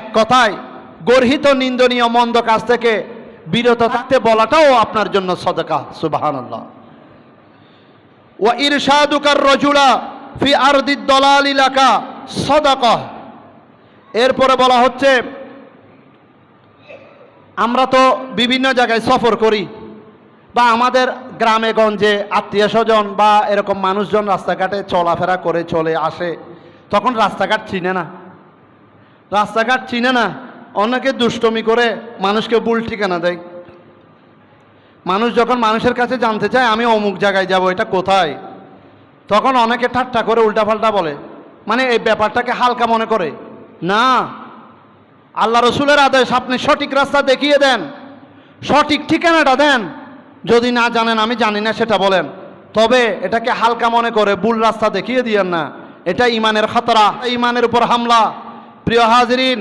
এক কথায় গর্হিত নিন্দনীয় মন্দ কাজ থেকে বিরত থাকতে বলাটাও আপনার জন্য সদকা। সুবহানাল্লাহ। ওয়া ইরশাদুকার রাজুলা ফি আরদিদ দালালি লাকা সাদাকা। এরপরে বলা হচ্ছে আমরা তো বিভিন্ন জায়গায় সফর করি, বা আমাদের গ্রামে গঞ্জে আত্মীয় স্বজন বা এরকম মানুষজন রাস্তাঘাটে চলাফেরা করে চলে আসে, তখন রাস্তাঘাট চিনে না, অনেকে দুষ্টমি করে মানুষকে ভুল ঠিকানা দেয়। মানুষ যখন মানুষের কাছে জানতে চায় আমি অমুক জায়গায় যাব, এটা কোথায়, তখন অনেকে ঠাট্টা করে উল্টাপাল্টা বলে, মানে এই ব্যাপারটাকে হালকা মনে করে। না, আল্লাহ রসুলের আদেশ, আপনি সঠিক রাস্তা দেখিয়ে দেন, সঠিক ঠিকানাটা দেন। যদি না জানেন আমি জানি না সেটা বলেন, তবে এটাকে হালকা মনে করে ভুল রাস্তা দেখিয়ে দিয়েন না। এটা ইমানের খতরা, ইমানের উপর হামলা। প্রিয় হাজিরিন,